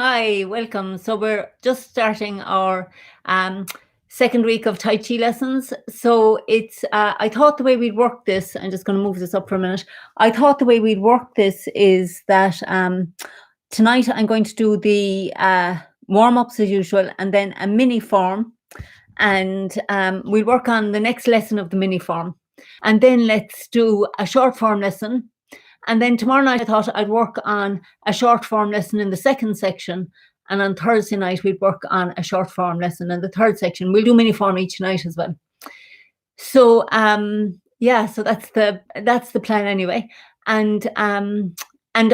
Hi, welcome. So we're just starting our second week of Tai Chi lessons. So I thought the way we'd work this, I'm just going to move this up for a minute. I thought the way we'd work this is that tonight I'm going to do the warm-ups as usual and then a mini form. And we'll work on the next lesson of the mini form. And then let's do a short form lesson. And then tomorrow night, I thought I'd work on a short form lesson in the second section. And on Thursday night, we'd work on a short form lesson in the third section. We'll do mini form each night as well. So so that's the plan anyway. And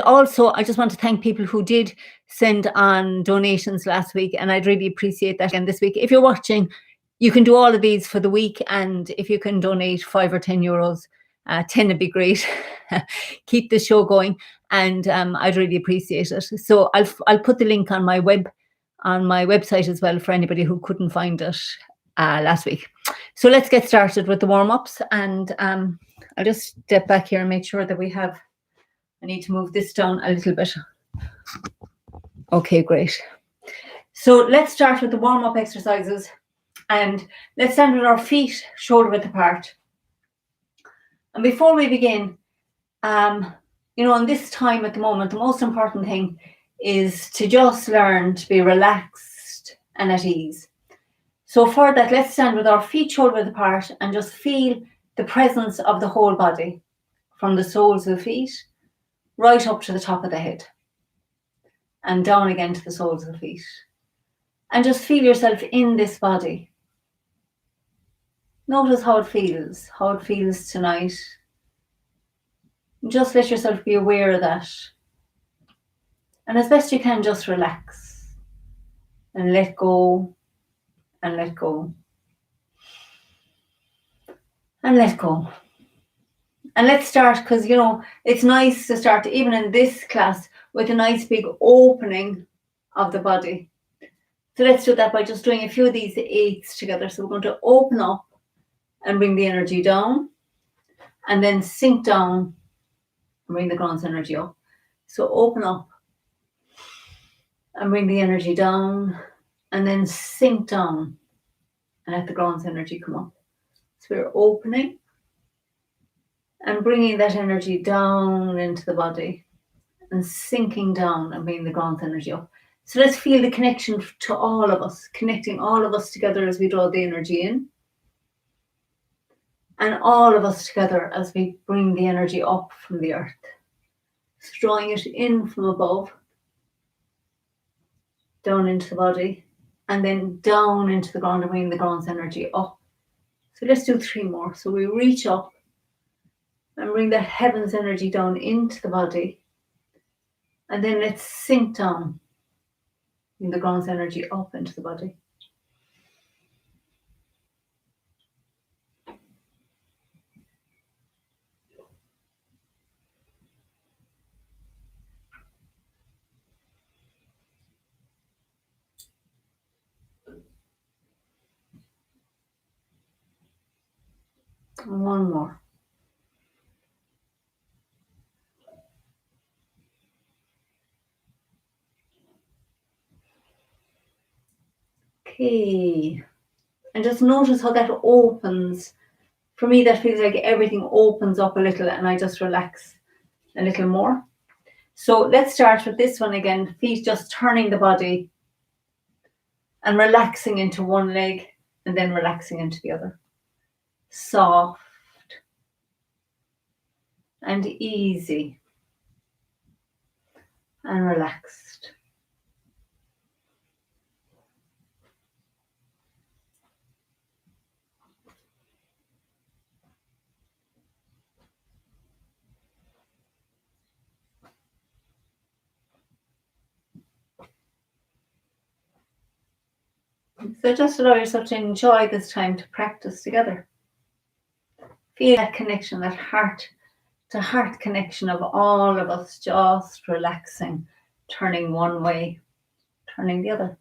also, I just want to thank people who did send on donations last week, and I'd really appreciate that again this week. If you're watching, you can do all of these for the week, and if you can donate €5 or €10, 10 would be great. Keep the show going, and I'd really appreciate it. So I'll put the link on my website as well for anybody who couldn't find it last week. So let's get started with the warm-ups, and I'll just step back here and make sure that I need to move this down a little bit. Okay, great. So let's start with the warm-up exercises, and let's stand with our feet shoulder width apart. And before we begin, in this time at the moment, the most important thing is to just learn to be relaxed and at ease. So for that, let's stand with our feet shoulder width apart and just feel the presence of the whole body, from the soles of the feet right up to the top of the head and down again to the soles of the feet. And just feel yourself in this body. Notice how it feels tonight. Just let yourself be aware of that. And as best you can, just relax and let go and let go and let go. And let's start, because it's nice to start even in this class with a nice big opening of the body. So let's do that by just doing a few of these eights together. So we're going to open up and bring the energy down, and then sink down and bring the ground's energy up. So open up and bring the energy down, and then sink down and let the ground's energy come up. So we're opening and bringing that energy down into the body and sinking down and bringing the ground's energy up. So let's feel the connection to all of us, connecting all of us together as we draw the energy in, and all of us together as we bring the energy up from the earth. So drawing it in from above, down into the body, and then down into the ground and bringing the ground's energy up. So let's do 3 more. So we reach up and bring the heaven's energy down into the body, and then let's sink down, bring the ground's energy up into the body. And 1 more. Okay. And just notice how that opens. For me, that feels like everything opens up a little, and I just relax a little more. So let's start with this one again. Feet just turning the body and relaxing into one leg and then relaxing into the other. Soft and easy and relaxed. So just allow yourself to enjoy this time to practice together. Feel that connection, that heart-to-heart connection of all of us just relaxing, turning one way, turning the other.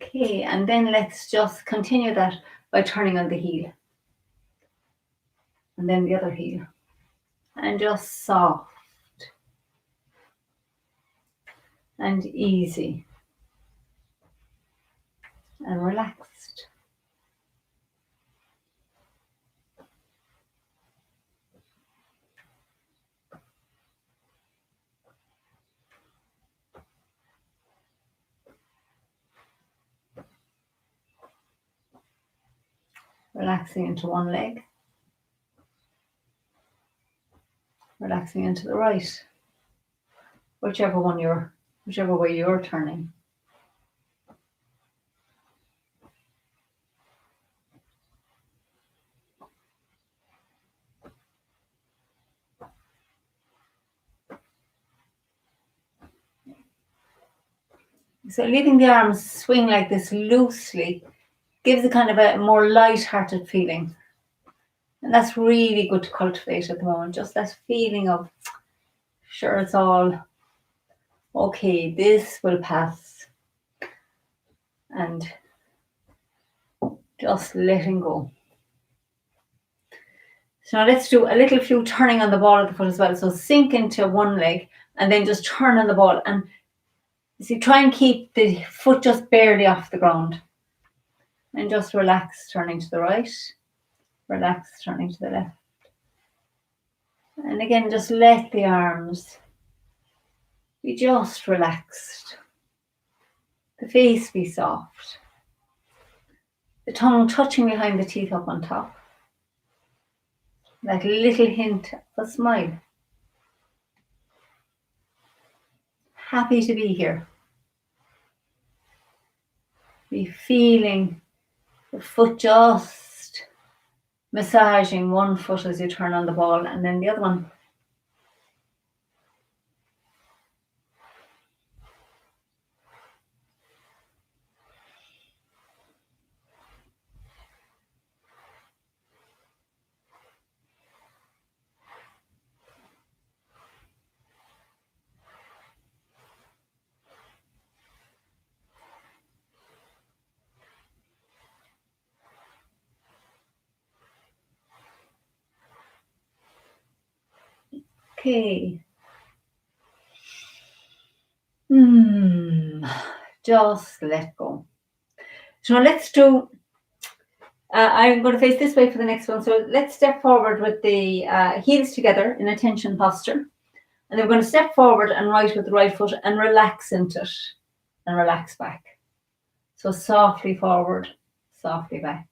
Okay, and then let's just continue that by turning on the heel. And then the other heel. and just soft and easy and relaxed. Relaxing into one leg, relaxing into the right, whichever way you're turning. So leaving the arms swing like this loosely gives a kind of a more light-hearted feeling. And that's really good to cultivate at the moment. Just that feeling of, sure, it's all okay, this will pass. And just letting go. So now let's do a little few turning on the ball of the foot as well. So sink into one leg and then just turn on the ball. And see, try and keep the foot just barely off the ground. And just relax, turning to the right. Relax, turning to the left. And again, just let the arms be just relaxed. The face be soft. The tongue touching behind the teeth up on top. That little hint of a smile. Happy to be here. Be feeling the foot just massaging one foot as you turn on the ball and then the other one. Okay. Just let go. So now let's do, I'm going to face this way for the next one. So let's step forward with the heels together in a tension posture. And then we're going to step forward and right with the right foot and relax into it and relax back. So softly forward, softly back.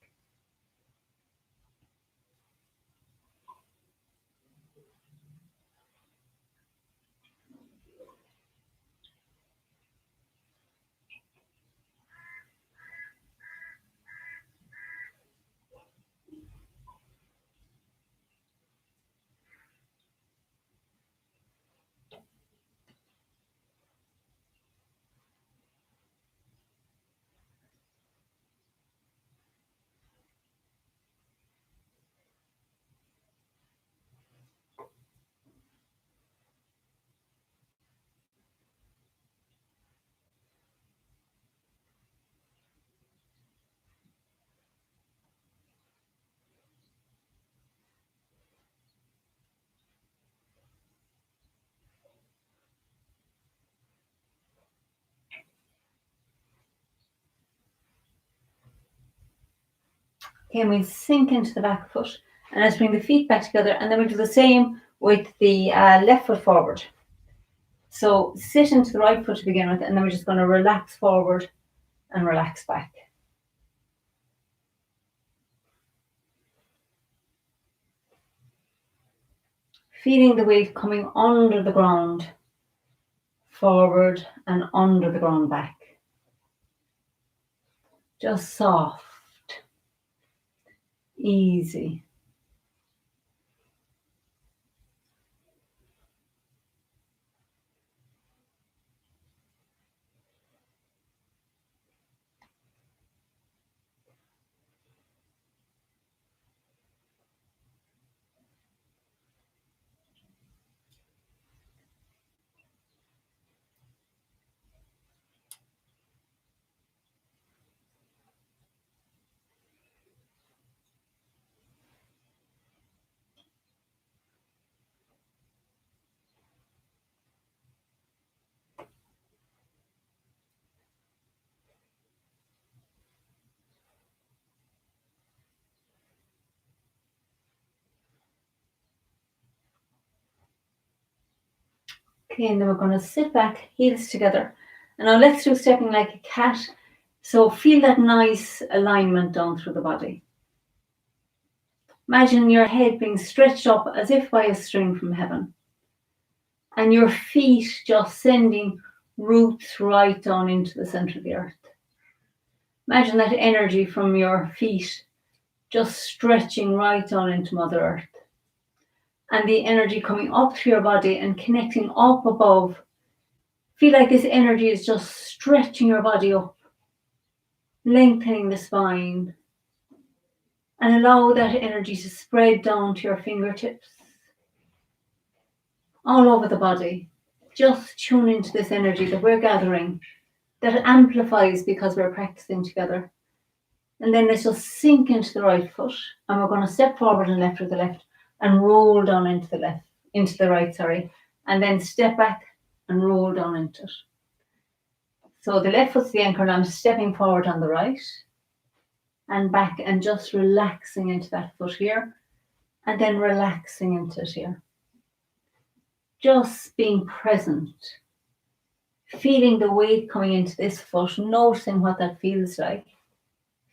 Okay, and we sink into the back foot. And let's bring the feet back together. And then we'll do the same with the left foot forward. So sit into the right foot to begin with. And then we're just going to relax forward and relax back. Feeling the weight coming under the ground, forward and under the ground back. Just soft, easy. Okay, and then we're going to sit back, heels together. And now let's do stepping like a cat. So feel that nice alignment down through the body. Imagine your head being stretched up as if by a string from heaven. And your feet just sending roots right down into the center of the earth. Imagine that energy from your feet just stretching right down into Mother Earth. And the energy coming up through your body and connecting up above. Feel like this energy is just stretching your body up, lengthening the spine, and allow that energy to spread down to your fingertips, all over the body. Just tune into this energy that we're gathering, that amplifies because we're practicing together. And then let's just sink into the right foot, and we're going to step forward and left with the left, and roll down into the right, and then step back and roll down into it. So the left foot's the anchor, and I'm stepping forward on the right and back and just relaxing into that foot here, and then relaxing into it here. Just being present, feeling the weight coming into this foot, noticing what that feels like.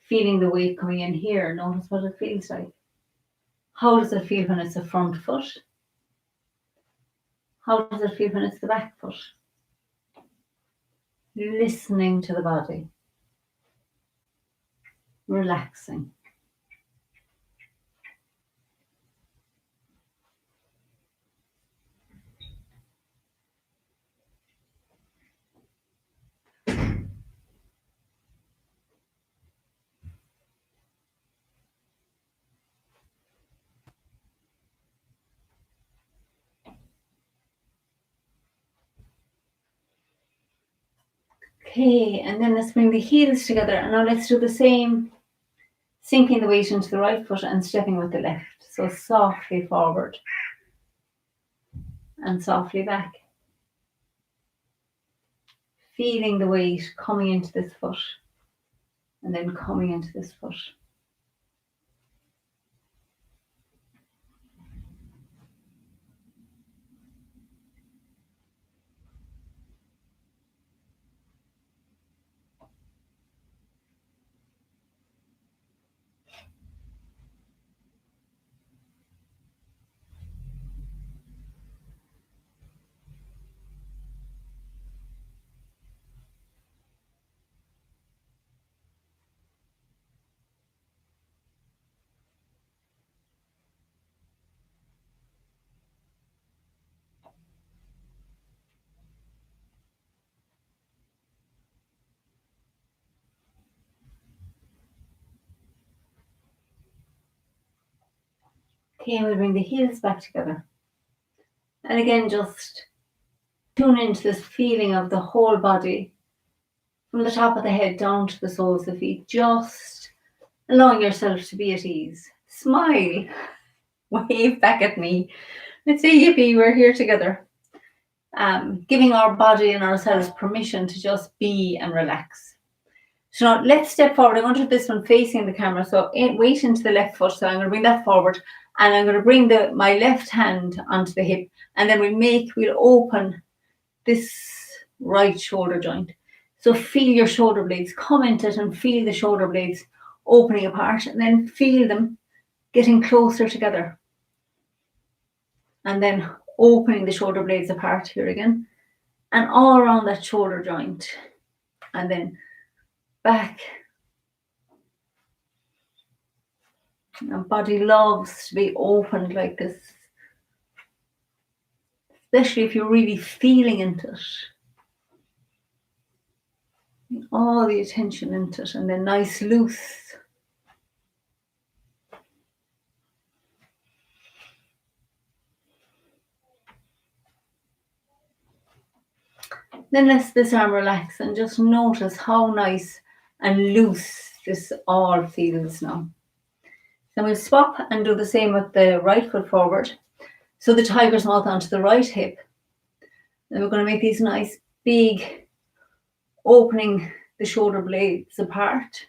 Feeling the weight coming in here, notice what it feels like. How does it feel when it's the front foot? How does it feel when it's the back foot? Listening to the body. Relaxing. Okay, and then let's bring the heels together. And now let's do the same, sinking the weight into the right foot and stepping with the left. So softly forward and softly back. Feeling the weight coming into this foot and then coming into this foot. Okay, and we'll bring the heels back together. And again, just tune into this feeling of the whole body, from the top of the head down to the soles of the feet, just allowing yourself to be at ease. Smile, wave back at me. Let's say yippee, we're here together. Giving our body and ourselves permission to just be and relax. So now let's step forward. I'm going to do this one facing the camera. So weight into the left foot. So I'm going to bring that forward, and I'm going to bring my left hand onto the hip, and then we'll open this right shoulder joint. So feel your shoulder blades come into it, and feel the shoulder blades opening apart, and then feel them getting closer together. And then opening the shoulder blades apart here again, and all around that shoulder joint, and then back. Our body loves to be opened like this, especially if you're really feeling into it. All the attention into it, and then nice loose. Then let's this arm relax and just notice how nice and loose this all feels now. Then we'll swap and do the same with the right foot forward. So the tiger's mouth onto the right hip. Then we're going to make these nice big opening the shoulder blades apart.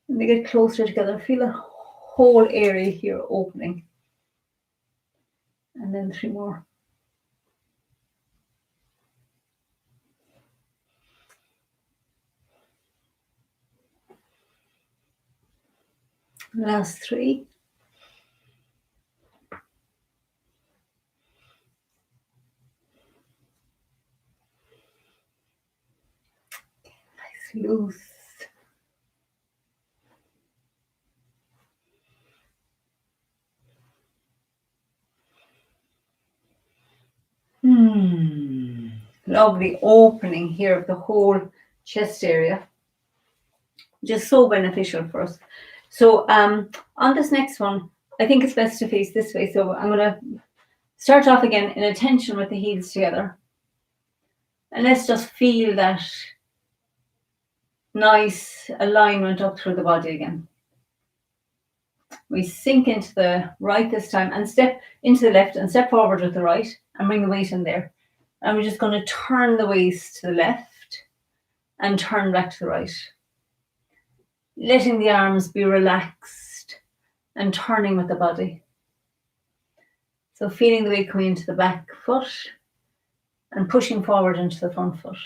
And they get closer together. Feel a whole area here opening. And then 3 more. Last 3. Nice, loose. Lovely opening here of the whole chest area, which is so beneficial for us. So on this next one, I think it's best to face this way. So I'm going to start off again in attention with the heels together. And let's just feel that nice alignment up through the body again. We sink into the right this time and step into the left and step forward with the right and bring the weight in there. And we're just going to turn the waist to the left and turn back to the right. Letting the arms be relaxed and turning with the body. So feeling the weight coming into the back foot and pushing forward into the front foot.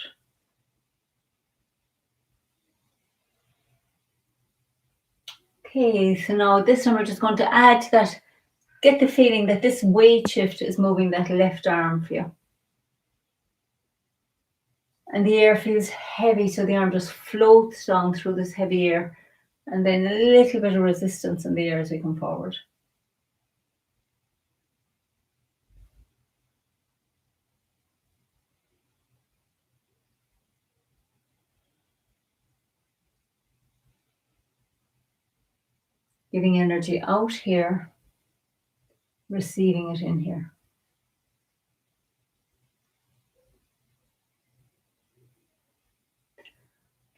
Okay, so now this one we're just going to add to that. Get the feeling that this weight shift is moving that left arm for you. And the air feels heavy, so the arm just floats down through this heavy air. And then a little bit of resistance in the air as we come forward. Giving energy out here, receiving it in here.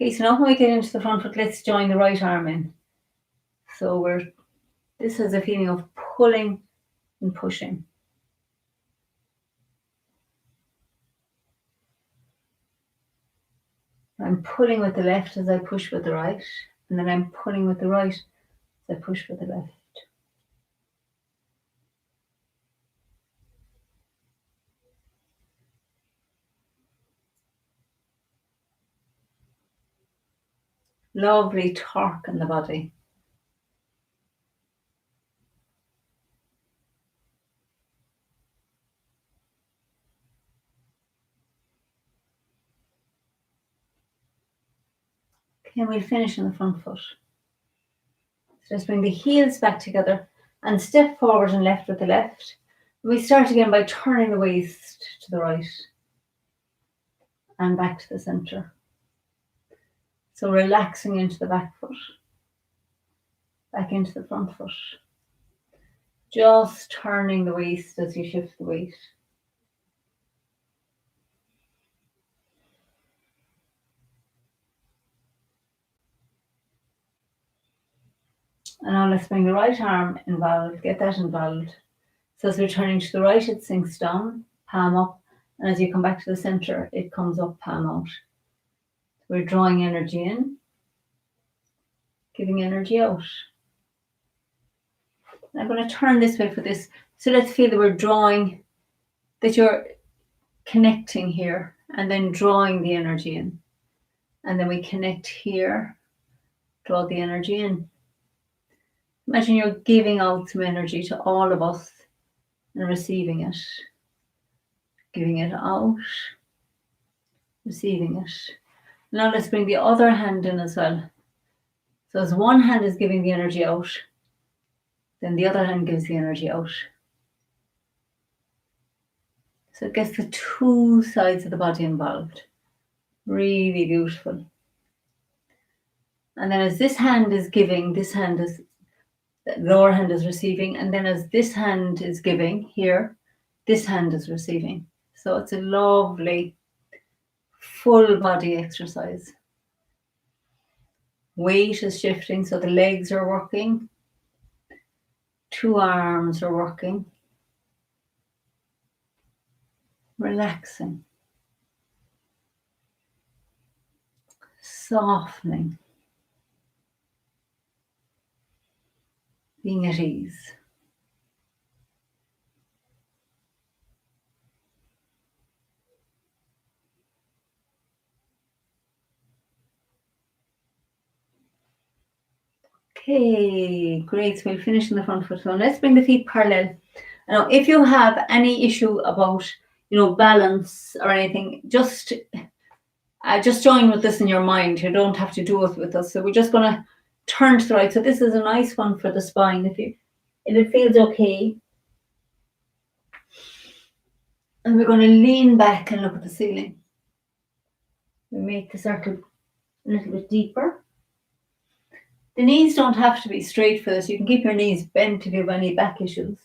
Okay, so now when we get into the front foot, let's join the right arm in. So this has a feeling of pulling and pushing. I'm pulling with the left as I push with the right, and then I'm pulling with the right as I push with the left. Lovely torque in the body. Okay, and we'll finish in the front foot. So just bring the heels back together and step forward and left with the left. We start again by turning the waist to the right and back to the center. So relaxing into the back foot, back into the front foot. Just turning the waist as you shift the weight. And now let's bring the right arm involved, get that involved. So as we're turning to the right, it sinks down, palm up. And as you come back to the center, it comes up, palm out. We're drawing energy in, giving energy out. I'm going to turn this way for this. So let's feel that we're drawing, that you're connecting here and then drawing the energy in. And then we connect here, draw the energy in. Imagine you're giving out some energy to all of us and receiving it. Giving it out, receiving it. Now let's bring the other hand in as well. So as one hand is giving the energy out, then the other hand gives the energy out. So it gets the two sides of the body involved. Really beautiful. And then as this hand is giving, the lower hand is receiving. And then as this hand is giving here, this hand is receiving. So it's a lovely full body exercise. Weight is shifting, so the legs are working. 2 arms are working. Relaxing. Softening. Being at ease. Okay, great. So we'll finish in the front foot. So let's bring the feet parallel. Now, if you have any issue about, balance or anything, just join with this in your mind. You don't have to do it with us. So we're just going to turn to the right. So this is a nice one for the spine. If it feels okay. And we're going to lean back and look at the ceiling. We make the circle a little bit deeper. The knees don't have to be straight for this. You can keep your knees bent if you have any back issues.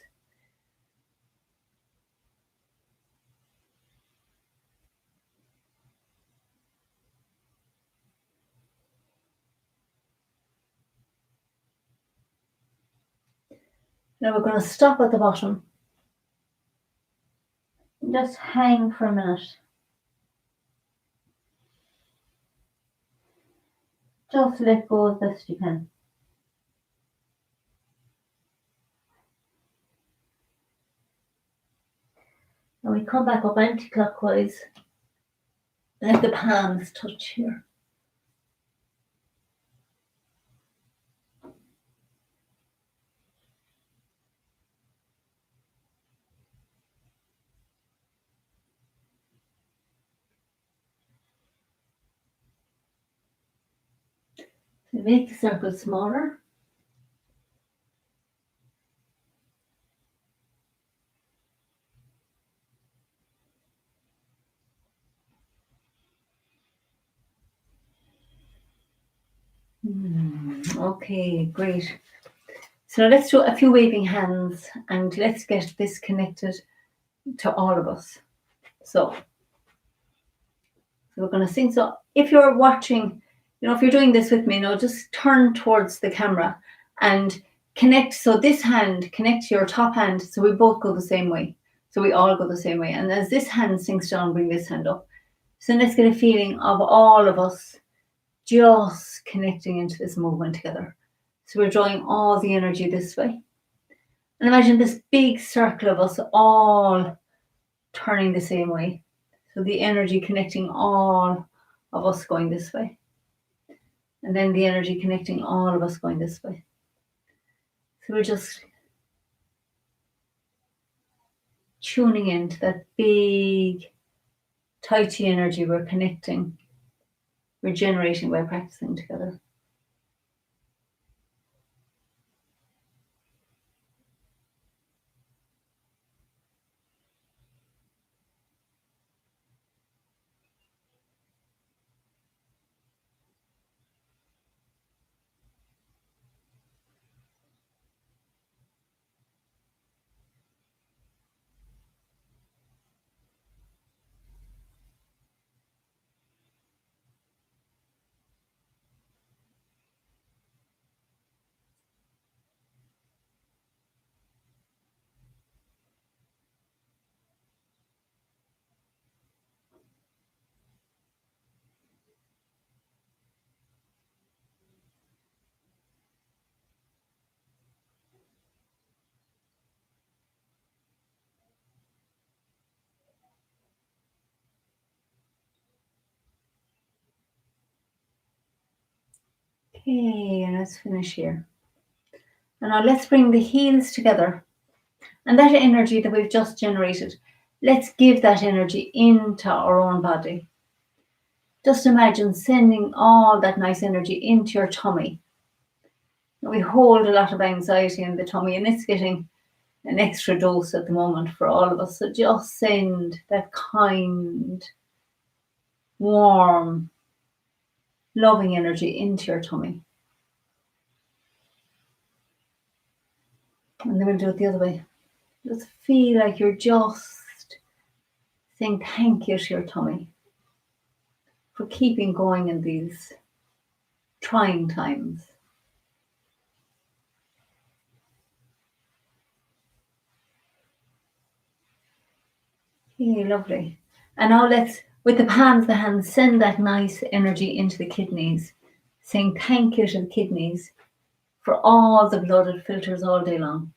Now we're going to stop at the bottom. Just hang for a minute. Just let go as best you can. And we come back up anti-clockwise. Let the palms touch here. So make the circle smaller. Okay, great. So now let's do a few waving hands and let's get this connected to all of us. So we're going to sing. So if you're watching, if you're doing this with me, just turn towards the camera and connect. So this hand, connect to your top hand. So we both go the same way. So we all go the same way. And as this hand sinks down, bring this hand up. So let's get a feeling of all of us just connecting into this movement together. So we're drawing all the energy this way. And imagine this big circle of us all turning the same way. So the energy connecting all of us going this way. And then the energy connecting all of us going this way. So we're just tuning into that big Tai Chi energy. We're connecting, we're generating by practicing together. Okay, and let's finish here. And now let's bring the heels together. And that energy that we've just generated, let's give that energy into our own body. Just imagine sending all that nice energy into your tummy. We hold a lot of anxiety in the tummy, and it's getting an extra dose at the moment for all of us. So just send that kind, warm, loving energy into your tummy. And then we'll do it the other way. Just feel like you're just saying thank you to your tummy for keeping going in these trying times. Okay, lovely. And now let's, with the palms of the hands, send that nice energy into the kidneys, saying thank you to the kidneys for all the blood it filters all day long.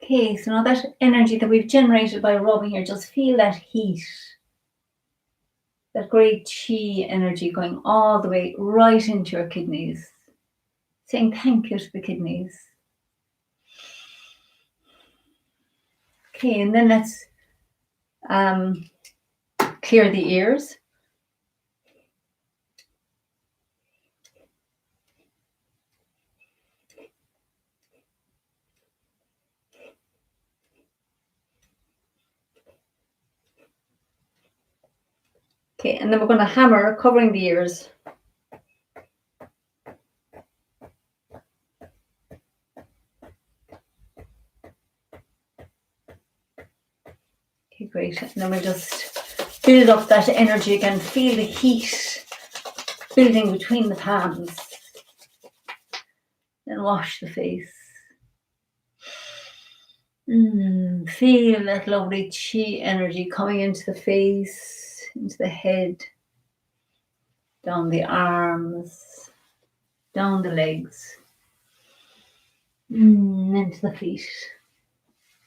Okay, so now that energy that we've generated by rubbing here, just feel that heat, that great chi energy going all the way right into your kidneys, saying thank you to the kidneys. Okay, and then let's clear the ears. Okay, and then we're going to hammer, covering the ears. Okay, great. And then we'll just build up that energy again. Feel the heat building between the palms. Then wash the face. Feel that lovely chi energy coming into the face, into the head, down the arms, down the legs, into the feet.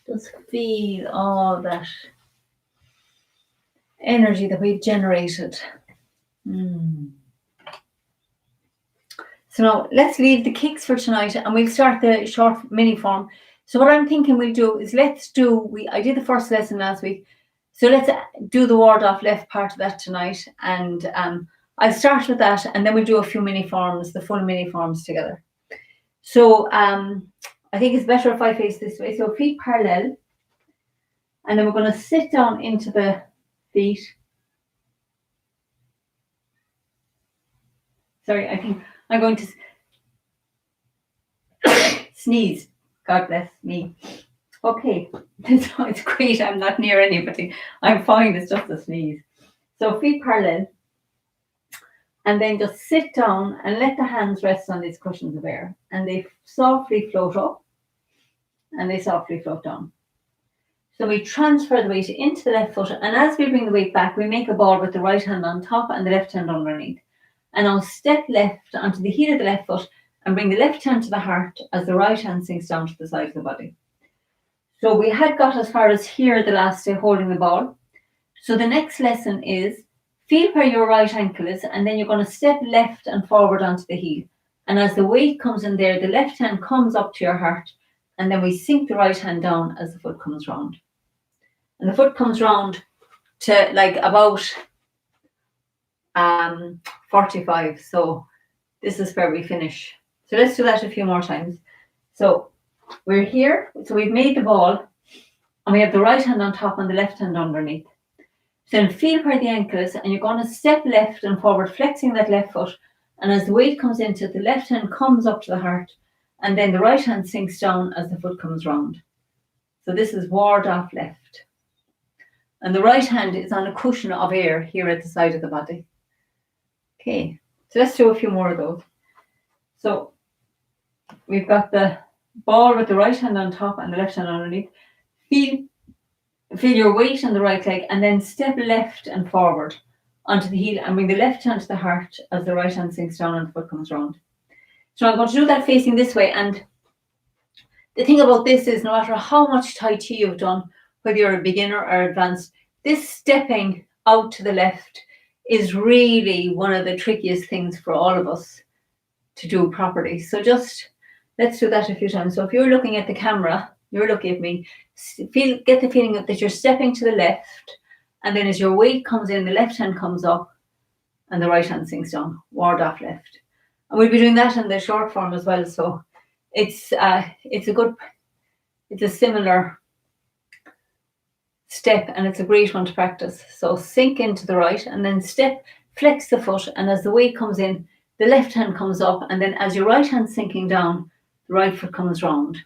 Just feel all that energy that we've generated. So now let's leave the kicks for tonight and we'll start the short mini form. So what I'm thinking we'll do is I did the first lesson last week. So let's do the ward off left part of that tonight. And I'll start with that and then we'll do a few mini forms, the full mini forms together. So I think it's better if I face this way. So feet parallel. And then we're going to sit down into the feet. Sorry, I think I'm going to sneeze. God bless me. Okay, so it's great. I'm not near anybody. I'm fine. It's just a sneeze. So feet parallel. And then just sit down and let the hands rest on these cushions of air. And they softly float up. And they softly float down. So we transfer the weight into the left foot. And as we bring the weight back, we make a ball with the right hand on top and the left hand underneath. And I'll step left onto the heel of the left foot and bring the left hand to the heart as the right hand sinks down to the side of the body. So we had got as far as here the last day holding the ball. So the next lesson is feel where your right ankle is and then you're going to step left and forward onto the heel. And as the weight comes in there, the left hand comes up to your heart and then we sink the right hand down as the foot comes round. And the foot comes round to like about 45. So this is where we finish. So let's do that a few more times. So we're here. So we've made the ball and we have the right hand on top and the left hand underneath. So then feel where the ankle is and you're going to step left and forward, flexing that left foot. And as the weight comes into it, the left hand comes up to the heart and then the right hand sinks down as the foot comes round. So this is ward off left. And the right hand is on a cushion of air here at the side of the body. Okay, so let's do a few more of those. So we've got the ball with the right hand on top and the left hand underneath. Feel your weight on the right leg and then step left and forward onto the heel and bring the left hand to the heart as the right hand sinks down and the foot comes round. So I'm going to do that facing this way. And the thing about this is no matter how much Tai Chi you've done, whether you're a beginner or advanced, this stepping out to the left is really one of the trickiest things for all of us to do properly. So just let's do that a few times. So if you're looking at the camera, you're looking at me, get the feeling that you're stepping to the left, and then as your weight comes in, the left hand comes up and the right hand sinks down, ward off left. And we'll be doing that in the short form as well. So it's a similar step and it's a great one to practice. So sink into the right and then step, flex the foot, and as the weight comes in, the left hand comes up, and then as your right hand sinking down, the right foot comes round.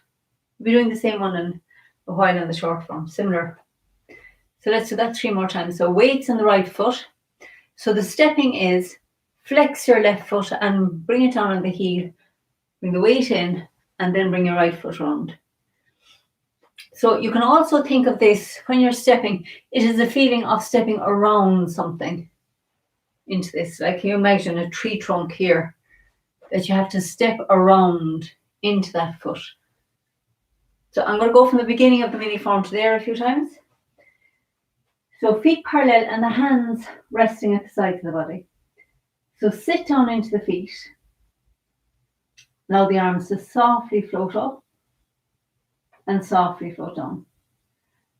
We'll be doing the same one in a while in the short form, similar. So let's do that 3 more times. So weights on the right foot. So the stepping is flex your left foot and bring it down on the heel, bring the weight in, and then bring your right foot round. So you can also think of this when you're stepping, it is a feeling of stepping around something into this. Like you imagine a tree trunk here that you have to step around into that foot. So I'm going to go from the beginning of the mini form to there a few times. So feet parallel and the hands resting at the sides of the body. So sit down into the feet. Allow the arms to softly float up and softly float down.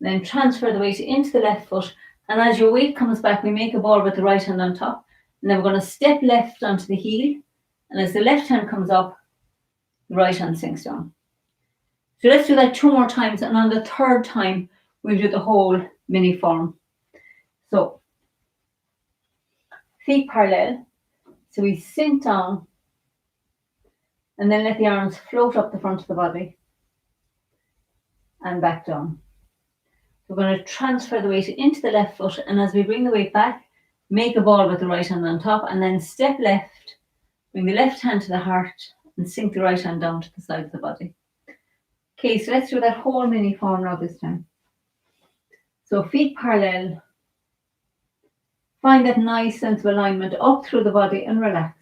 Then transfer the weight into the left foot, and as your weight comes back, we make a ball with the right hand on top, and then we're going to step left onto the heel, and as the left hand comes up, the right hand sinks down. So let's do that 2 more times, and on the 3rd time, we'll do the whole mini form. So feet parallel, so we sink down, and then let the arms float up the front of the body, and back down. We're going to transfer the weight into the left foot, and as we bring the weight back, make a ball with the right hand on top, and then step left, bring the left hand to the heart, and sink the right hand down to the side of the body. Okay, so let's do that whole mini form now this time. So feet parallel, find that nice sense of alignment up through the body and relax.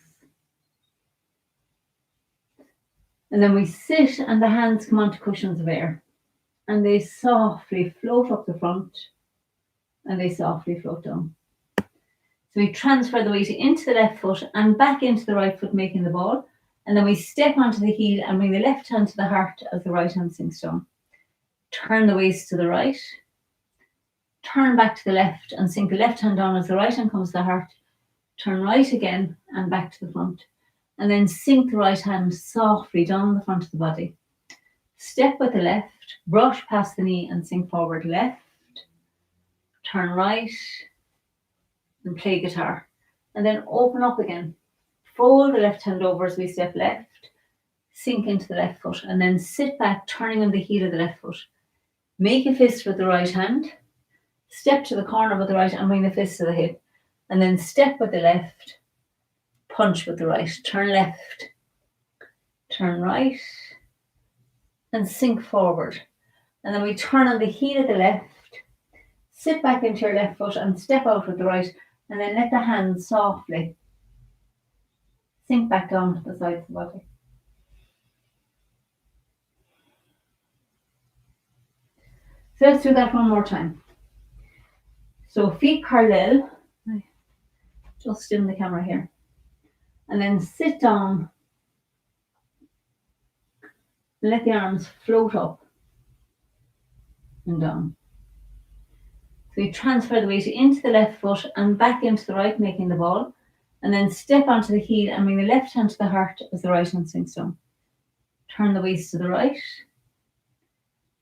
And then we sit and the hands come onto cushions of air, and they softly float up the front and they softly float down. So we transfer the weight into the left foot and back into the right foot, making the ball. And then we step onto the heel and bring the left hand to the heart as the right hand sinks down. Turn the waist to the right. Turn back to the left and sink the left hand down as the right hand comes to the heart. Turn right again and back to the front. And then sink the right hand softly down the front of the body. Step with the left, brush past the knee and sink forward left. Turn right and play guitar. And then open up again. Fold the left hand over as we step left, sink into the left foot, and then sit back, turning on the heel of the left foot. Make a fist with the right hand, step to the corner with the right and bring the fist to the hip, and then step with the left, punch with the right, turn left, turn right, and sink forward. And then we turn on the heel of the left, sit back into your left foot and step out with the right, and then let the hands softly sink back down to the sides of the body. So let's do that one more time. So feet parallel, just in the camera here, and then sit down, let the arms float up and down. So you transfer the weight into the left foot and back into the right, making the ball, and then step onto the heel and bring the left hand to the heart as the right hand sinks down. Turn the waist to the right,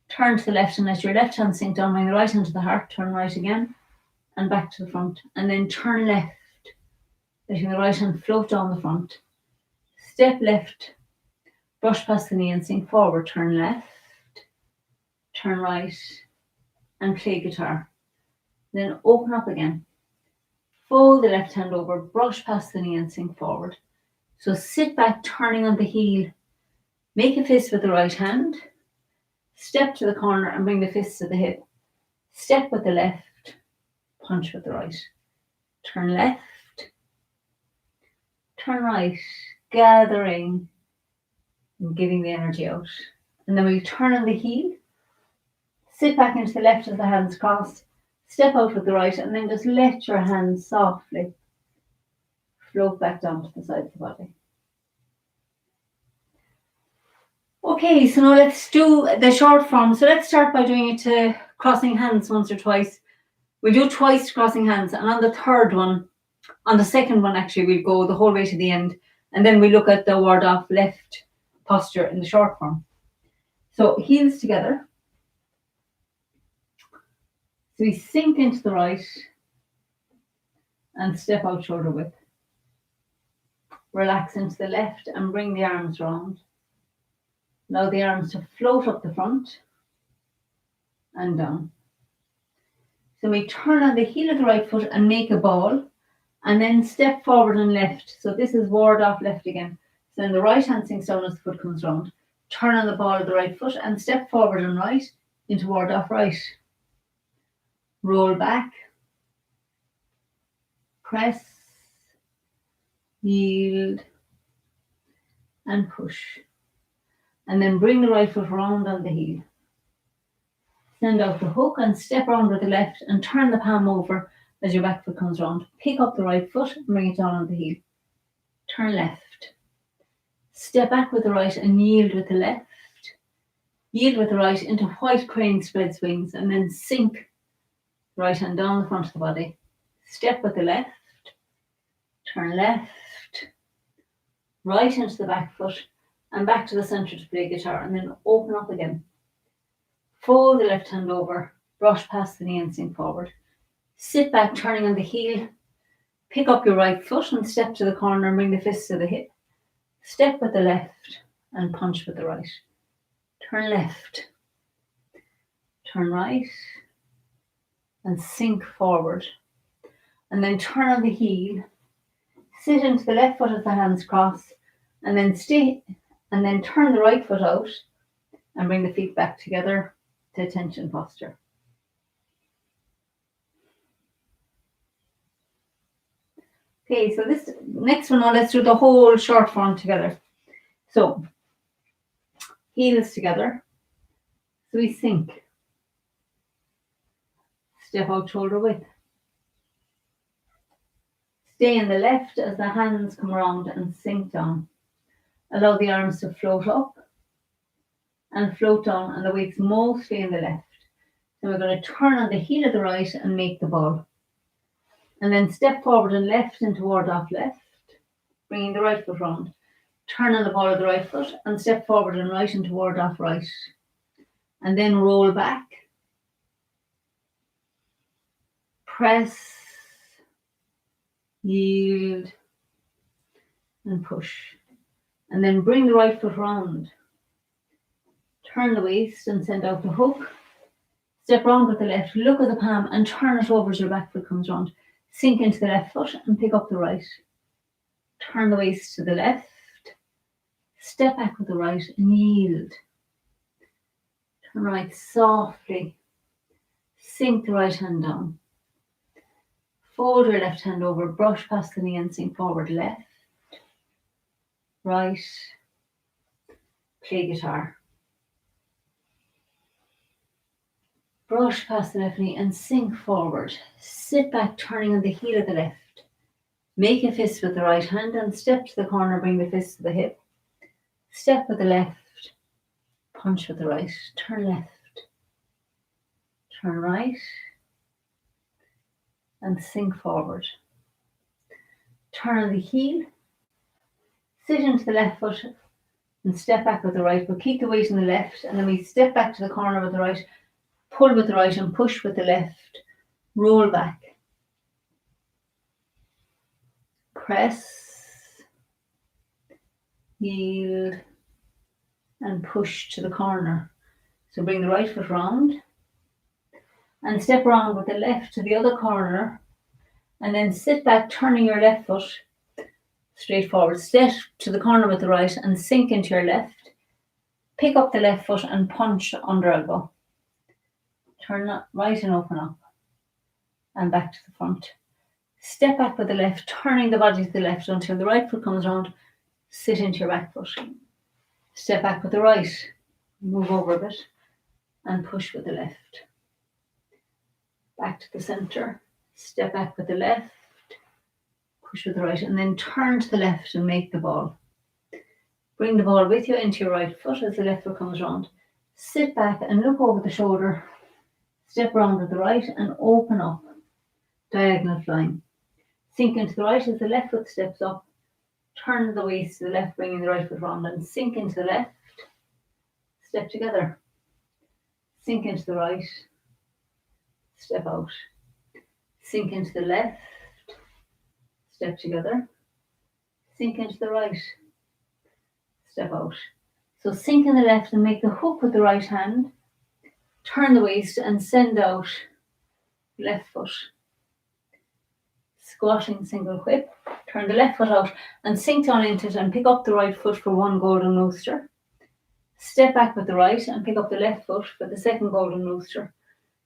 turn to the left and let your left hand sink down, bring the right hand to the heart, turn right again and back to the front, and then turn left, letting the right hand float down the front. Step left, brush past the knee and sink forward, turn left, turn right and play guitar. Then open up again. Fold the left hand over, brush past the knee and sink forward. So sit back, turning on the heel. Make a fist with the right hand. Step to the corner and bring the fist to the hip. Step with the left, punch with the right. Turn left, turn right, gathering and giving the energy out. And then we turn on the heel. Sit back into the left as the hands crossed. Step out with the right and then just let your hands softly float back down to the side of the body. Okay, so now let's do the short form. So let's start by doing it to crossing hands once or twice. We do twice crossing hands, and on the 3rd one, on the 2nd one actually, we'll go the whole way to the end, and then we look at the ward off left posture in the short form. So heels together. So we sink into the right and step out shoulder width. Relax into the left and bring the arms round. Allow the arms to float up the front and down. So we turn on the heel of the right foot and make a ball, and then step forward and left. So this is ward off left again. So then the right hand sinks down as the foot comes round. Turn on the ball of the right foot and step forward and right into ward off right. Roll back, press, yield, and push. And then bring the right foot round on the heel. Send out the hook and step round with the left and turn the palm over as your back foot comes round. Pick up the right foot and bring it down on the heel. Turn left. Step back with the right and yield with the left. Yield with the right into white crane spreads wings and then sink the right hand down the front of the body. Step with the left. Turn left. Right into the back foot and back to the centre to play guitar and then open up again. Fold the left hand over, brush past the knee and sink forward. Sit back, turning on the heel. Pick up your right foot and step to the corner and bring the fist to the hip. Step with the left and punch with the right. Turn left. Turn right and sink forward. And then turn on the heel. Sit into the left foot as the hands cross and then stay and then turn the right foot out and bring the feet back together to attention posture. Okay, so this next one, now let's do the whole short form together. So, heels together. So we sink. Step out shoulder width. Stay in the left as the hands come around and sink down. Allow the arms to float up and float down, and the weight's mostly in the left. So we're going to turn on the heel of the right and make the ball. And then step forward and left into ward off left, bringing the right foot round. Turn on the ball of the right foot and step forward and right into ward off right. And then roll back. Press, yield, and push. And then bring the right foot round. Turn the waist and send out the hook. Step round with the left, look at the palm and turn it over as your back foot comes round. Sink into the left foot and pick up the right. Turn the waist to the left. Step back with the right and yield. Turn right softly. Sink the right hand down. Fold your left hand over, brush past the knee and sink forward. Left, right, play guitar. Brush past the left knee and sink forward. Sit back, turning on the heel of the left. Make a fist with the right hand and step to the corner, bring the fist to the hip. Step with the left, punch with the right. Turn left, turn right, and sink forward. Turn on the heel, sit into the left foot and step back with the right, but keep the weight in the left, and then we step back to the corner with the right, pull with the right and push with the left, roll back. Press, yield, and push to the corner. So bring the right foot round and step around with the left to the other corner and then sit back, turning your left foot straight forward. Step to the corner with the right and sink into your left. Pick up the left foot and punch under elbow. Turn right and open up and back to the front. Step back with the left, turning the body to the left until the right foot comes round. Sit into your back foot. Step back with the right, move over a bit and push with the left. Back to the centre, step back with the left, push with the right, and then turn to the left and make the ball. Bring the ball with you into your right foot as the left foot comes round. Sit back and look over the shoulder. Step round with the right and open up, diagonal flying. Sink into the right as the left foot steps up. Turn the waist to the left, bringing the right foot round and sink into the left. Step together. Sink into the right. Step out. Sink into the left. Step together. Sink into the right. Step out. So sink in the left and make the hook with the right hand. Turn the waist and send out left foot. Squatting single whip. Turn the left foot out and sink down into it and pick up the right foot for one golden rooster. Step back with the right and pick up the left foot for the second golden rooster.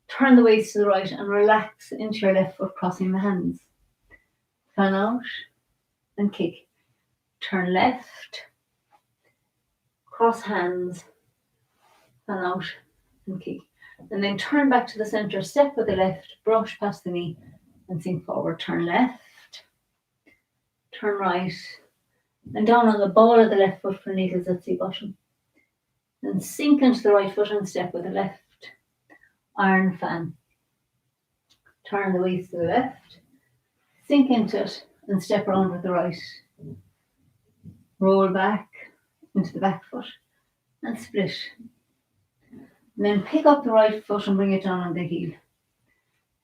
Turn the waist to the right and relax into your left foot, crossing the hands. Fan out and kick. Turn left, cross hands, fan out and kick. And then turn back to the center, step with the left, brush past the knee and sink forward. Turn left, turn right, and down on the ball of the left foot for needles at sea bottom. Then sink into the right foot and step with the left. Iron fan. Turn the waist to the left, sink into it and step around with the right. Roll back into the back foot and split. And then pick up the right foot and bring it down on the heel.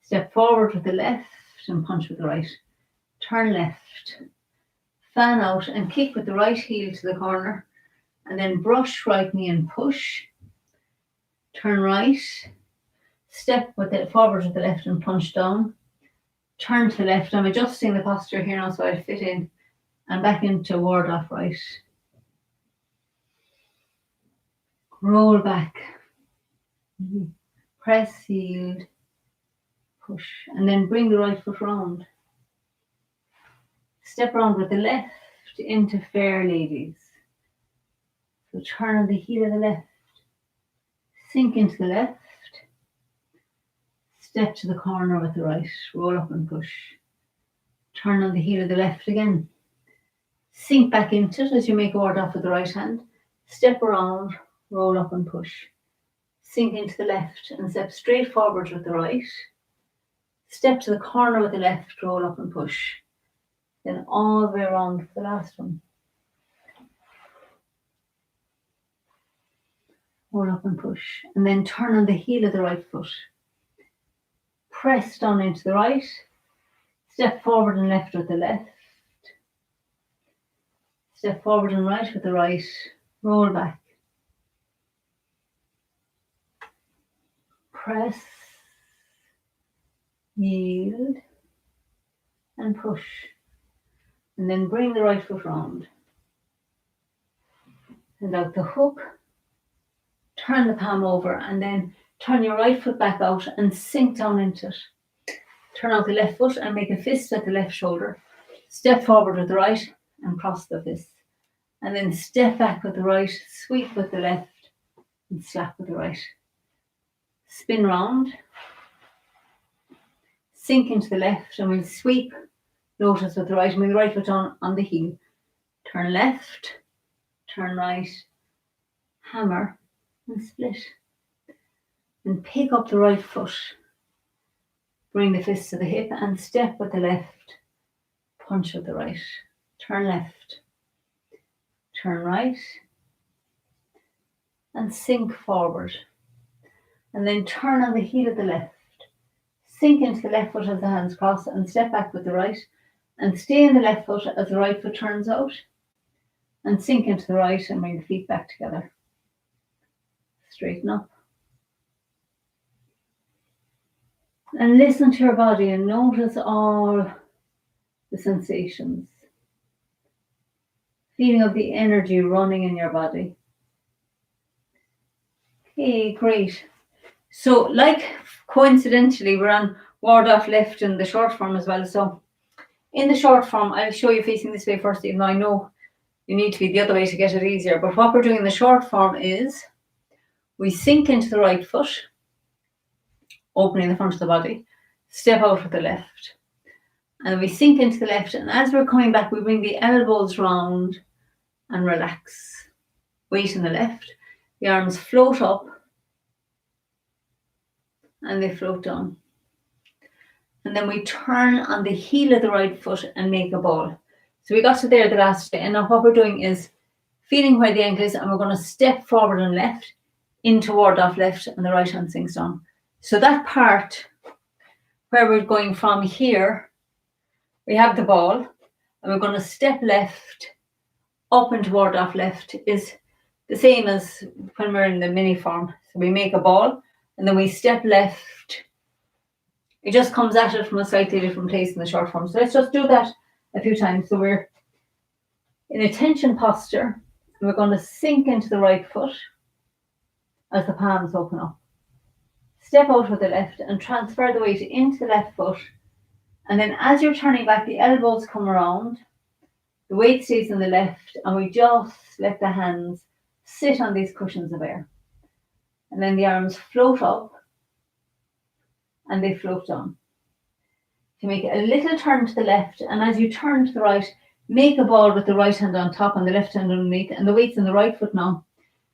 Step forward with the left and punch with the right. Turn left. Fan out and kick with the right heel to the corner. And then brush right knee and push. Turn right. Step with the forward with the left and punch down. Turn to the left. I'm adjusting the posture here now so I fit in. And back into ward off right. Roll back. Press, yield, push. And then bring the right foot round. Step around with the left into fair ladies. So turn on the heel of the left. Sink into the left. Step to the corner with the right. Roll up and push. Turn on the heel of the left again. Sink back into it as you make a ward off with the right hand. Step around, roll up and push. Sink into the left and step straight forward with the right. Step to the corner with the left, roll up and push. Then all the way around for the last one. Roll up and push. And then turn on the heel of the right foot. Press down into the right. Step forward and left with the left. Step forward and right with the right. Roll back. Press. Yield. And push. And then bring the right foot round. And out the hook. Turn the palm over and then turn your right foot back out and sink down into it. Turn out the left foot and make a fist at the left shoulder. Step forward with the right and cross the fist. And then step back with the right, sweep with the left and slap with the right. Spin round. Sink into the left and we'll sweep lotus with the right and with the right foot on the heel. Turn left, turn right, hammer and split. And pick up the right foot. Bring the fist to the hip and step with the left. Punch with the right. Turn left. Turn right. And sink forward. And then turn on the heel of the left. Sink into the left foot as the hands cross and step back with the right. And stay in the left foot as the right foot turns out. And sink into the right and bring the feet back together. Straighten up. And listen to your body and notice all the sensations. Feeling of the energy running in your body. Okay, great. So like coincidentally, we're on ward off left in the short form as well. So in the short form, I'll show you facing this way first, even though I know you need to be the other way to get it easier. But what we're doing in the short form is we sink into the right foot, opening the front of the body, step out with the left. And we sink into the left. And as we're coming back, we bring the elbows round and relax. Weight in the left. The arms float up and they float down. And then we turn on the heel of the right foot and make a ball. So we got to there the last day. And now what we're doing is feeling where the ankle is, and we're going to step forward and left into ward off left, and the right hand sinks down. So that part where we're going from here, we have the ball, and we're going to step left up into ward off left is the same as when we're in the mini form. So we make a ball, and then we step left. It just comes at it from a slightly different place in the short form. So let's just do that a few times. So we're in a tension posture, and we're going to sink into the right foot as the palms open up. Step out with the left and transfer the weight into the left foot. And then as you're turning back, the elbows come around. The weight stays in the left, and we just let the hands sit on these cushions of air. And then the arms float up and they float down. You make a little turn to the left, and as you turn to the right, make a ball with the right hand on top and the left hand underneath, and the weight's in the right foot now.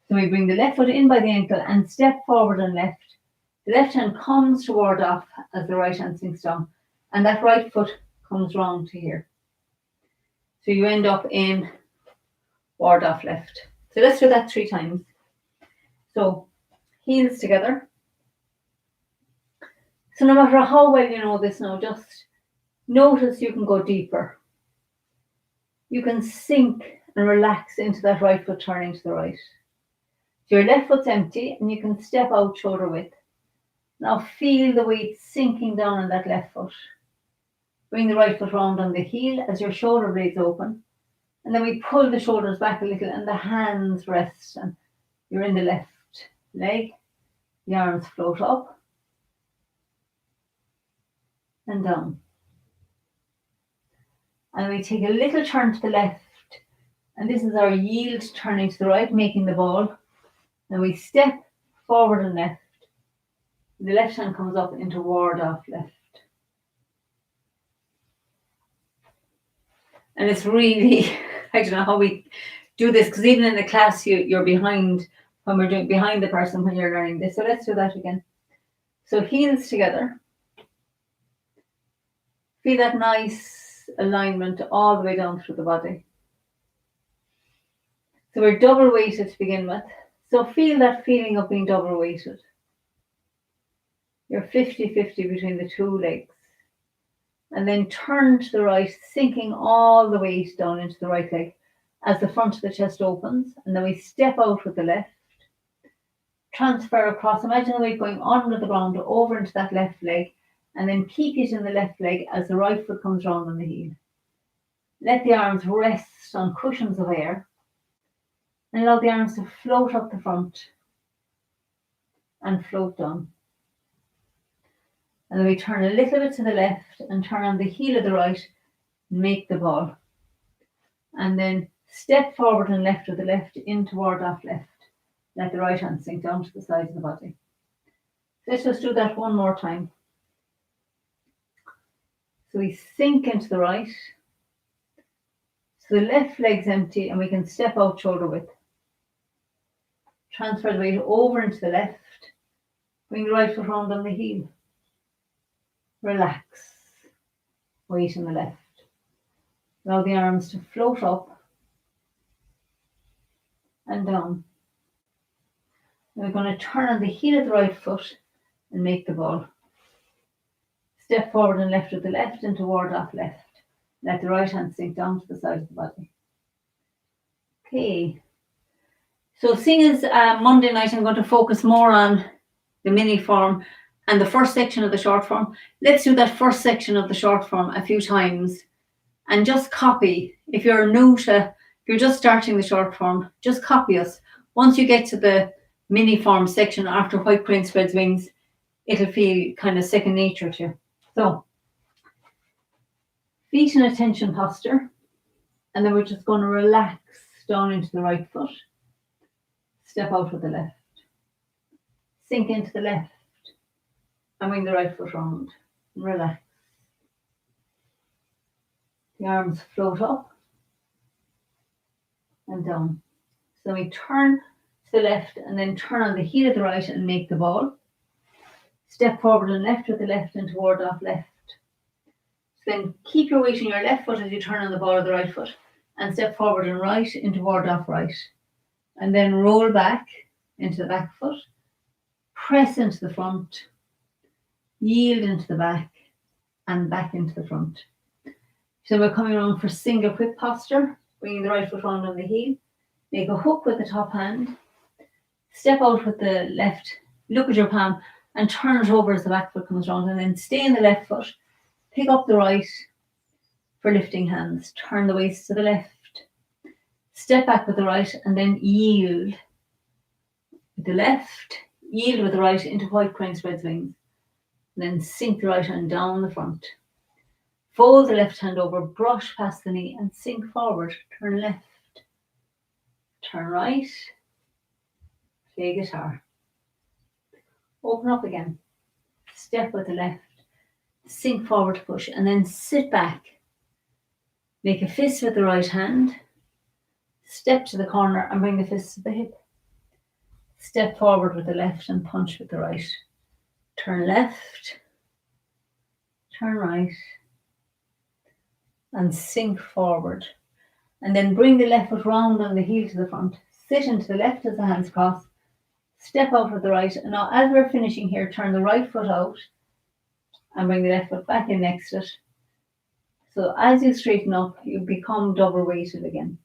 So we bring the left foot in by the ankle and step forward and left. The left hand comes toward off as the right hand sinks down, and that right foot comes round to here. So you end up in ward off left. So let's do that 3 times. So heels together. So no matter how well you know this now, just notice you can go deeper. You can sink and relax into that right foot turning to the right. So your left foot's empty and you can step out shoulder width. Now feel the weight sinking down on that left foot. Bring the right foot round on the heel as your shoulder blades open. And then we pull the shoulders back a little and the hands rest. And you're in the left leg. The arms float up and down. And we take a little turn to the left. And this is our yield turning to the right, making the ball. And we step forward and left. The left hand comes up into ward off left. And it's really, I don't know how we do this, because even in the class, you're behind when we're doing behind the person when you're learning this. So let's do that again. So heels together. Feel that nice alignment all the way down through the body. So we're double weighted to begin with. So feel that feeling of being double weighted. You're 50-50 between the 2 legs. And then turn to the right, sinking all the weight down into the right leg as the front of the chest opens. And then we step out with the left. Transfer across. Imagine the weight going under the ground over into that left leg. And then keep it in the left leg as the right foot comes round on the heel. Let the arms rest on cushions of air. And allow the arms to float up the front and float down. And then we turn a little bit to the left and turn on the heel of the right and make the ball. And then step forward and left with the left in toward off left. Let the right hand sink down to the side of the body. Let's just do that one more time. So we sink into the right. So the left leg's empty and we can step out shoulder width. Transfer the weight over into the left. Bring the right foot round on the heel. Relax. Weight in the left. Allow the arms to float up and down. We're going to turn on the heel of the right foot and make the ball. Step forward and left with the left and toward off left. Let the right hand sink down to the side of the body. Okay. So seeing as Monday night I'm going to focus more on the mini form and the first section of the short form, let's do that first section of the short form a few times and just copy. If you're just starting the short form, just copy us. Once you get to the mini form section after white crane spreads wings, it'll feel kind of second nature to you. So, feet in attention posture, and then we're just going to relax down into the right foot. Step out with the left. Sink into the left. And bring the right foot round. Relax. The arms float up and down. So we turn to the left and then turn on the heel of the right and make the ball. Step forward and left with the left and toward off left. So then keep your weight in your left foot as you turn on the ball of the right foot and step forward and right into toward off right. And then roll back into the back foot. Press into the front. Yield into the back and back into the front. So we're coming around for single quick posture, bringing the right foot round on the heel. Make a hook with the top hand. Step out with the left, look at your palm and turn it over as the back foot comes round and then stay in the left foot. Pick up the right for lifting hands. Turn the waist to the left. Step back with the right and then yield with the left. Yield with the right into white crane spreads wings. Then sink the right hand down the front. Fold the left hand over, brush past the knee and sink forward. Turn left. Turn right. Play guitar. Open up again. Step step with the left, sink forward to push, and then sit back. Make a fist with the right hand, step to the corner and bring the fist to the hip. Step forward with the left and punch with the right. Turn left, turn right, and sink forward. And then bring the left foot round on the heel to the front. Sit into the left as the hands cross. Step out with the right. And now as we're finishing here, turn the right foot out and bring the left foot back in next to it. So as you straighten up, you become double weighted again.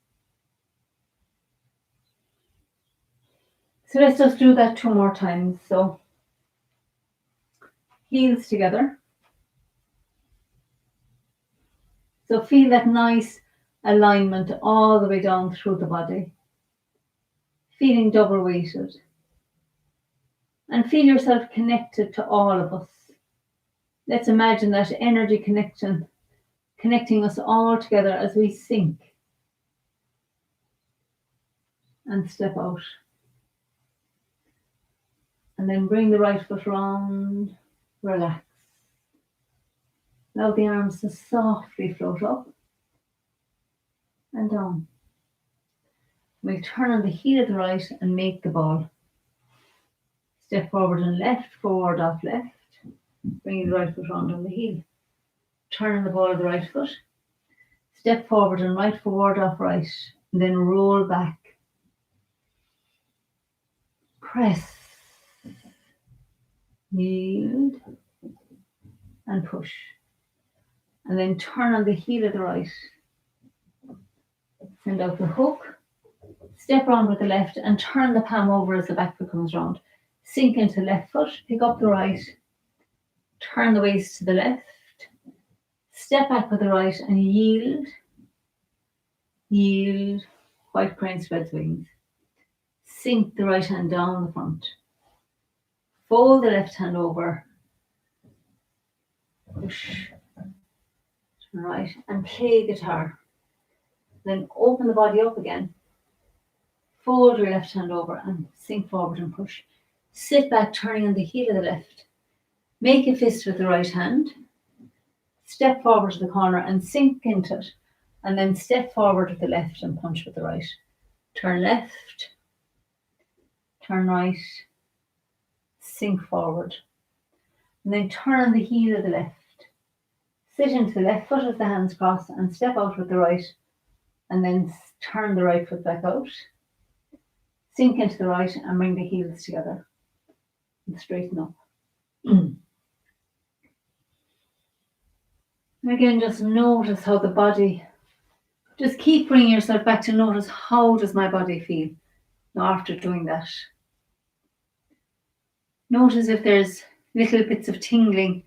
So let's just do that 2 more times. So heels together. So feel that nice alignment all the way down through the body. Feeling double weighted. And feel yourself connected to all of us. Let's imagine that energy connection, connecting us all together as we sink and step out. And then bring the right foot round, relax. Allow the arms to softly float up and down. We'll turn on the heel of the right and make the ball. Step forward and left, forward off left. Bring the right foot round on the heel. Turn on the ball of the right foot. Step forward and right, forward off right. And then roll back. Press. Yield. And push. And then turn on the heel of the right. Send out the hook. Step round with the left and turn the palm over as the back foot comes round. Sink into left foot, pick up the right. Turn the waist to the left. Step back with the right and yield. Yield. White crane spreads wings. Sink the right hand down the front. Fold the left hand over. Push. Turn right and play guitar. Then open the body up again. Fold your left hand over and sink forward and push. Sit back, turning on the heel of the left. Make a fist with the right hand. Step forward to the corner and sink into it. And then step forward with the left and punch with the right. Turn left. Turn right. Sink forward. And then turn on the heel of the left. Sit into the left foot as the hands cross and step out with the right. And then turn the right foot back out. Sink into the right and bring the heels together. And straighten up. And again, just notice how the body, just keep bringing yourself back to notice how does my body feel now after doing that. Notice if there's little bits of tingling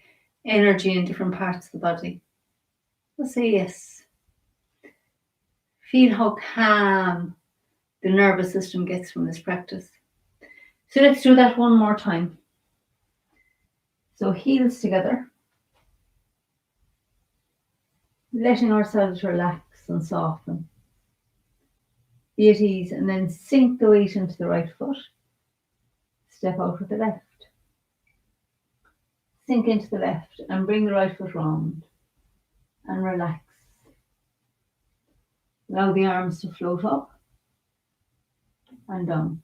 energy in different parts of the body. Just say yes. Feel how calm the nervous system gets from this practice. So let's do that 1 more time. So heels together. Letting ourselves relax and soften. Be at ease and then sink the weight into the right foot. Step out with the left. Sink into the left and bring the right foot round and relax. Allow the arms to float up and down.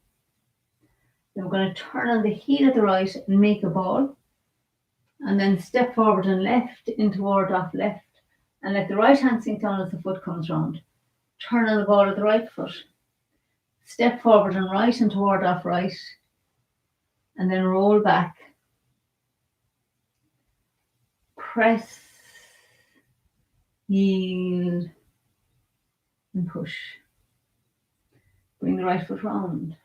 Then we're going to turn on the heel of the right and make a ball. And then step forward and left into ward off left. And let the right hand sink down as the foot comes round. Turn on the ball of the right foot. Step forward and right and toward off right. And then roll back. Press. Yield. And push. Bring the right foot round.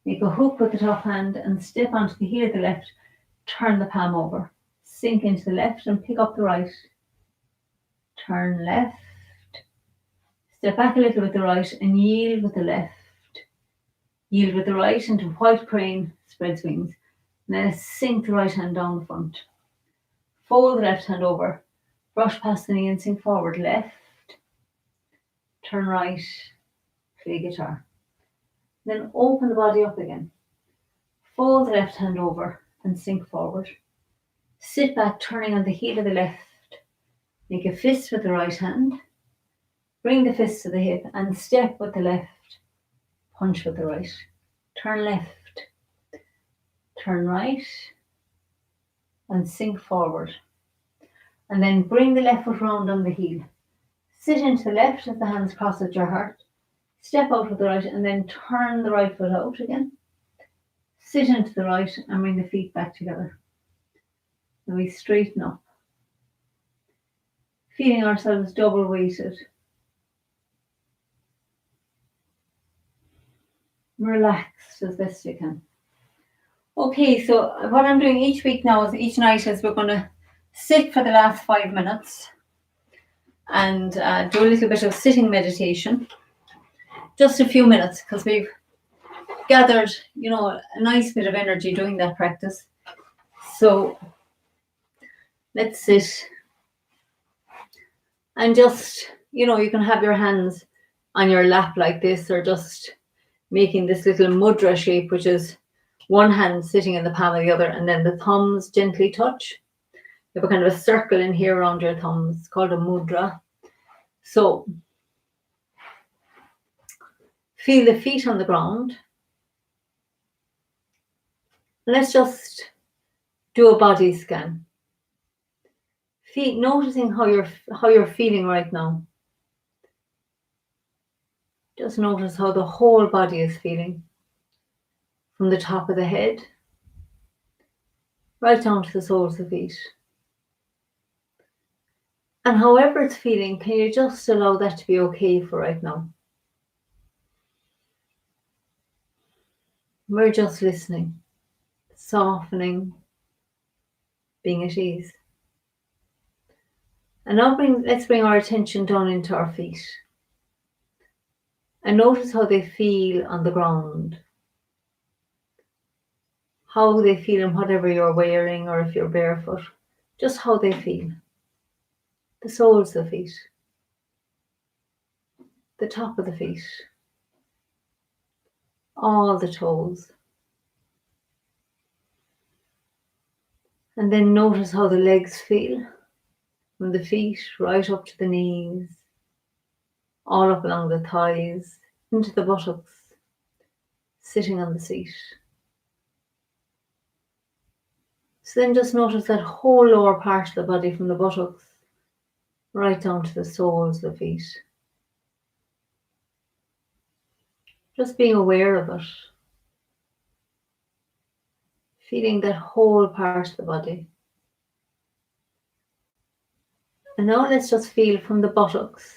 Make a hook with the top hand and step onto the heel of the left. Turn the palm over. Sink into the left and pick up the right. Turn left. Step back a little with the right and yield with the left. Yield with the right into white crane, spreads wings. And then sink the right hand down the front. Fold the left hand over. Brush past the knee and sink forward. Left. Turn right. Play guitar. Then open the body up again. Fold the left hand over and sink forward. Sit back, turning on the heel of the left. Make a fist with the right hand. Bring the fist to the hip and step with the left. Punch with the right. Turn left. Turn right. And sink forward. And then bring the left foot round on the heel. Sit into the left as the hands cross at your heart. Step out with the right and then turn the right foot out again. Sit into the right and bring the feet back together. And we straighten up. Feeling ourselves double weighted. Relaxed as best you can. Okay, so what I'm doing each week now is each night is we're going to sit for the last 5 minutes and do a little bit of sitting meditation. Just a few minutes because we've gathered, a nice bit of energy doing that practice. So let's sit and just, you can have your hands on your lap like this, or just making this little mudra shape, which is one hand sitting in the palm of the other, and then the thumbs gently touch. You have a kind of a circle in here around your thumbs. It's called a mudra. So feel the feet on the ground. Let's just do a body scan. Feet, noticing how you're feeling right now. Just notice how the whole body is feeling. From the top of the head, right down to the soles of the feet. And however it's feeling, can you just allow that to be okay for right now? We're just listening, softening, being at ease. And now let's bring our attention down into our feet. And notice how they feel on the ground. How they feel in whatever you're wearing, or if you're barefoot. Just how they feel. The soles of the feet. The top of the feet. All the toes. And then notice how the legs feel. From the feet right up to the knees. All up along the thighs. Into the buttocks. Sitting on the seat. So then just notice that whole lower part of the body, from the buttocks right down to the soles of the feet. Just being aware of it. Feeling that whole part of the body. And now let's just feel from the buttocks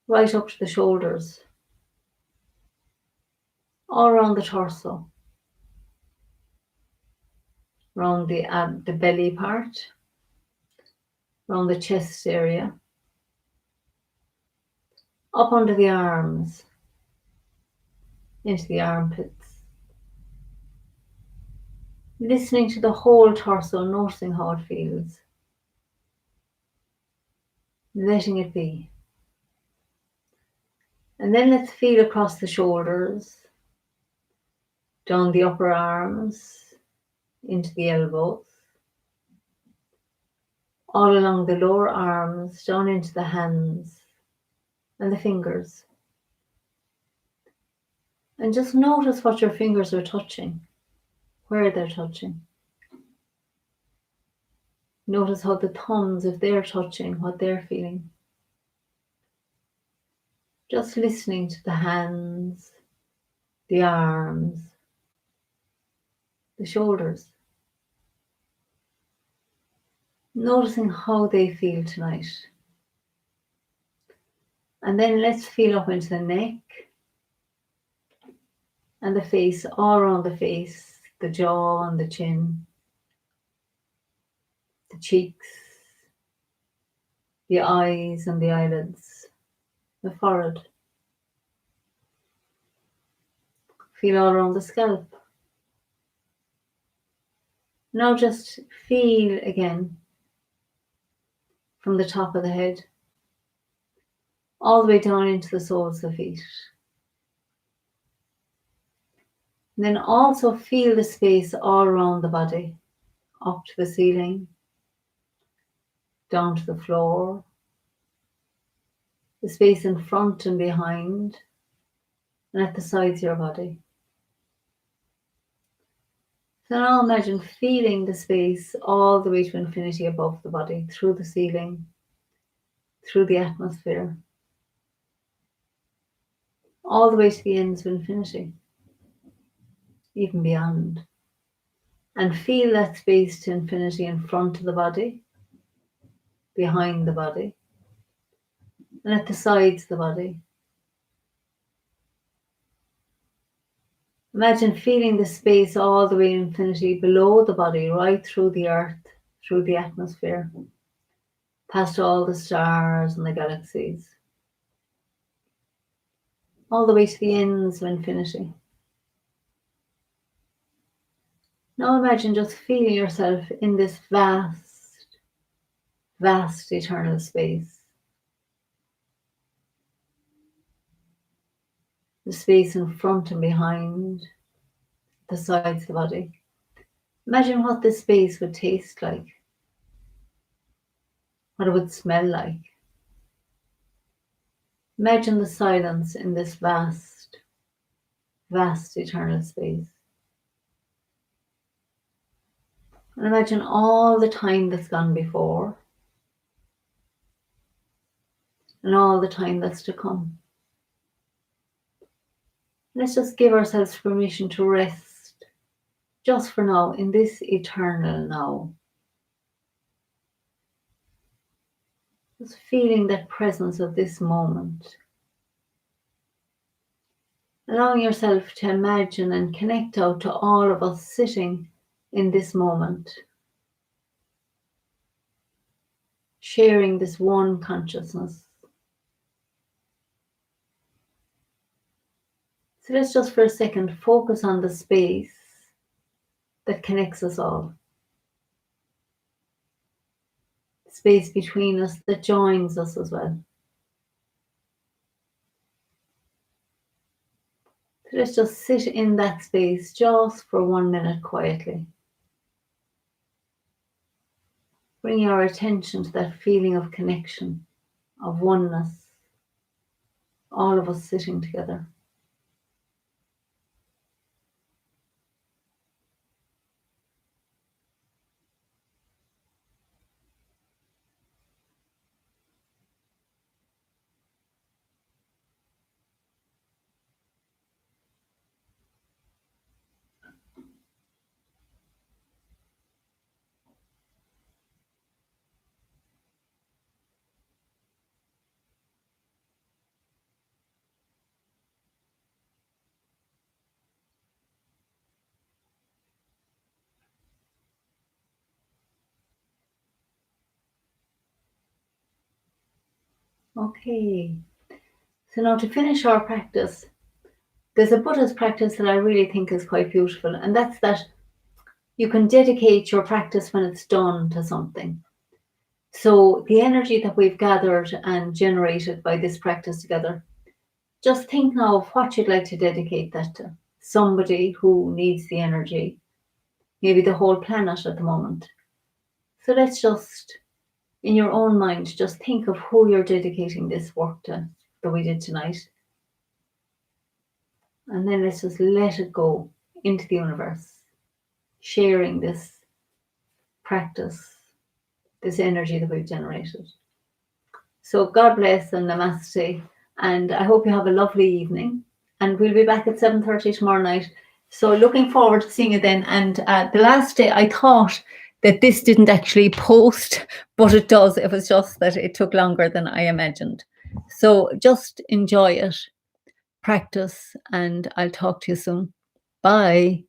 right up to the shoulders. All around the torso. Around the belly part. Around the chest area. Up under the arms. Into the armpits. Listening to the whole torso, noticing how it feels. Letting it be. And then let's feel across the shoulders, down the upper arms, into the elbows, all along the lower arms, down into the hands and the fingers. And just notice what your fingers are touching, where they're touching. Notice how the thumbs, if they're touching, what they're feeling. Just listening to the hands, the arms, the shoulders. Noticing how they feel tonight. And then let's feel up into the neck and the face, all around the face, the jaw and the chin, the cheeks, the eyes and the eyelids, the forehead. Feel all around the scalp. Now just feel again from the top of the head all the way down into the soles of the feet. And then also feel the space all around the body, up to the ceiling, down to the floor, the space in front and behind, and at the sides of your body. So now imagine feeling the space all the way to infinity above the body, through the ceiling, through the atmosphere, all the way to the ends of infinity, even beyond. And feel that space to infinity in front of the body, behind the body, and at the sides of the body. Imagine feeling the space all the way to infinity below the body, right through the earth, through the atmosphere, past all the stars and the galaxies, all the way to the ends of infinity. Now imagine just feeling yourself in this vast, vast eternal space. The space in front and behind, the sides of the body. Imagine what this space would taste like, what it would smell like. Imagine the silence in this vast, vast eternal space. And imagine all the time that's gone before and all the time that's to come. Let's just give ourselves permission to rest just for now in this eternal now. Just feeling that presence of this moment. Allowing yourself to imagine and connect out to all of us sitting in this moment. Sharing this one consciousness. So let's just for a second focus on the space that connects us all. Space between us that joins us as well. So let's just sit in that space just for 1 minute quietly. Bring our attention to that feeling of connection, of oneness, all of us sitting together. Okay, so now to finish our practice, there's a Buddhist practice that I really think is quite beautiful, and that's that you can dedicate your practice when it's done to something. So the energy that we've gathered and generated by this practice together, just think now of what you'd like to dedicate that to. Somebody who needs the energy, maybe the whole planet at the moment. So let's just, in your own mind, just think of who you're dedicating this work to that we did tonight. And then let's just let it go into the universe, sharing this practice, this energy that we've generated. So God bless and namaste. And I hope you have a lovely evening. And we'll be back at 7:30 tomorrow night. So looking forward to seeing you then. And the last day I thought that this didn't actually post, but it does. It was just that it took longer than I imagined. So just enjoy it, practice, and I'll talk to you soon. Bye.